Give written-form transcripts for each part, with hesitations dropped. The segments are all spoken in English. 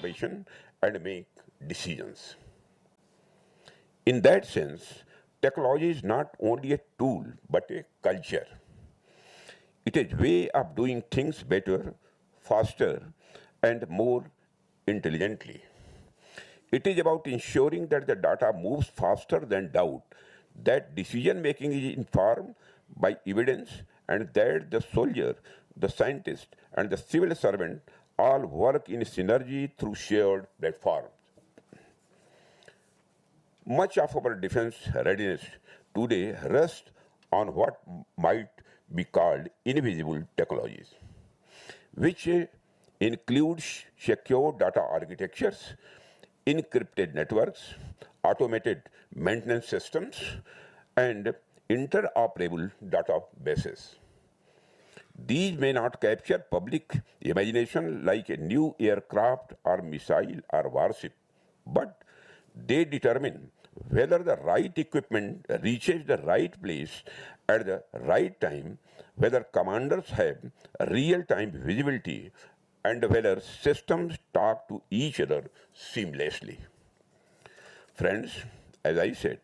cooperation and make decisions. In that sense, technology is not only a tool but a culture. It is a way of doing things better, faster, and more intelligently. It is about ensuring that the data moves faster than doubt, that decision making is informed by evidence, and that the soldier, the scientist, and the civil servant all work in synergy through shared platforms. Much of our defense readiness today rests on what might be called invisible technologies, which includes secure data architectures, encrypted networks, automated maintenance systems, and interoperable databases. These may not capture public imagination like a new aircraft or missile or warship, but they determine whether the right equipment reaches the right place at the right time, whether commanders have real-time visibility, and whether systems talk to each other seamlessly. Friends, as I said,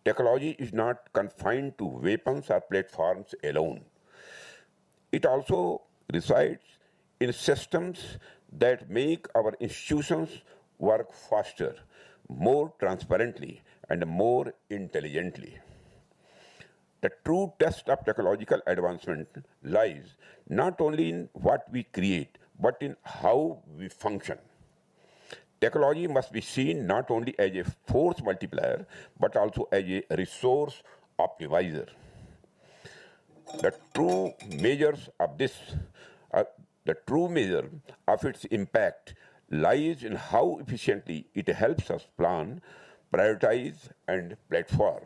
technology is not confined to weapons or platforms alone. It also resides in systems that make our institutions work faster, more transparently, and more intelligently. The true test of technological advancement lies not only in what we create, but in how we function. Technology must be seen not only as a force multiplier, but also as a resource optimizer. The true measures of this, the true measure of its impact lies in how efficiently it helps us plan, prioritize, and platform.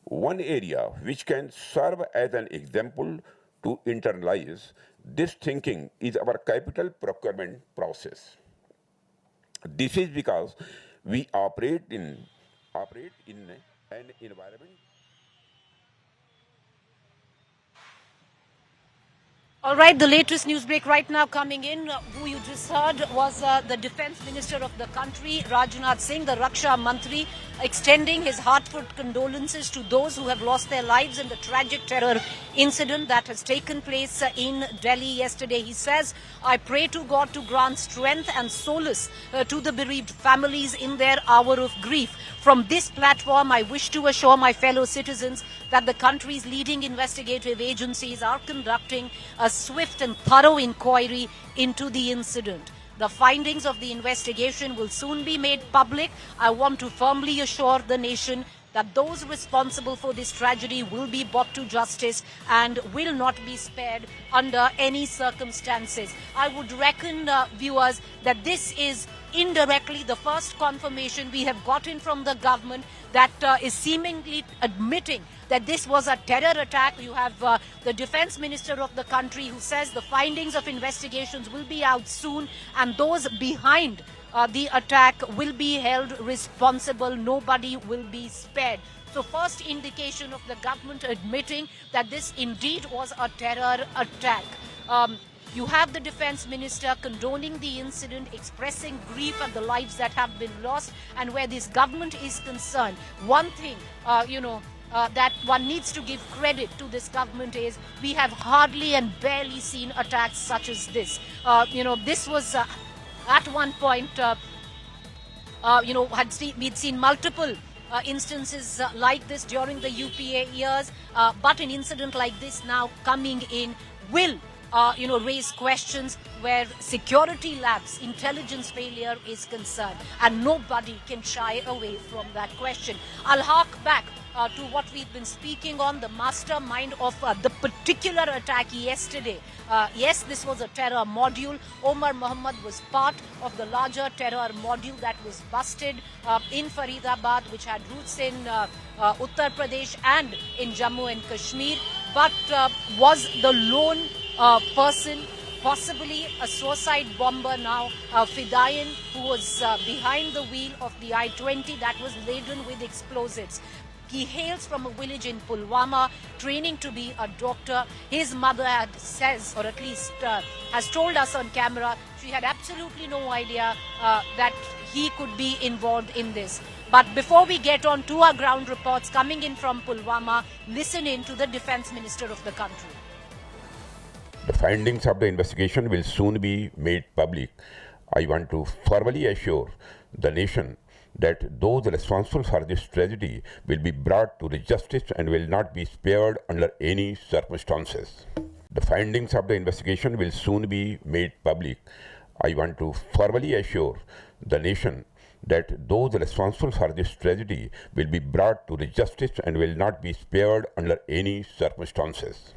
One area which can serve as an example to internalize this thinking is our capital procurement process. This is because we operate in an environment. All right, the latest news break right now coming in. Who you just heard was the Defense Minister of the country, Rajnath Singh, the Raksha Mantri, extending his heartfelt condolences to those who have lost their lives in the tragic terror incident that has taken place in Delhi yesterday. He says, I pray to God to grant strength and solace to the bereaved families in their hour of grief. From this platform, I wish to assure my fellow citizens that the country's leading investigative agencies are conducting a swift and thorough inquiry into the incident. The findings of the investigation will soon be made public. I want to firmly assure the nation that those responsible for this tragedy will be brought to justice and will not be spared under any circumstances. I would reckon, viewers, that this is indirectly the first confirmation we have gotten from the government that is seemingly admitting that this was a terror attack. You have the defense minister of the country who says the findings of investigations will be out soon and those behind the attack will be held responsible. Nobody will be spared. So first indication of the government admitting that this indeed was a terror attack. You have the defense minister condoning the incident, expressing grief at the lives that have been lost. And where this government is concerned, one thing, that one needs to give credit to this government is we have hardly and barely seen attacks such as this. This was at one point, we'd seen multiple instances like this during the UPA years, but an incident like this now coming in will raise questions where security lapse, intelligence failure is concerned, and nobody can shy away from that question. I'll hark back to what we've been speaking on, the mastermind of the particular attack yesterday. Yes, this was a terror module. Omar Muhammad was part of the larger terror module that was busted in Faridabad, which had roots in Uttar Pradesh and in Jammu and Kashmir, but was the lone person, possibly a suicide bomber now, Fidayan, who was behind the wheel of the I-20 that was laden with explosives. He hails from a village in Pulwama, training to be a doctor. His mother says, or at least has told us on camera, she had absolutely no idea that he could be involved in this. But before we get on to our ground reports coming in from Pulwama, listen in to the Defence Minister of the country. The findings of the investigation will soon be made public. I want to formally assure the nation that those responsible for this tragedy will be brought to the justice and will not be spared under any circumstances. The findings of the investigation will soon be made public. I want to formally assure the nation that those responsible for this tragedy will be brought to the justice and will not be spared under any circumstances.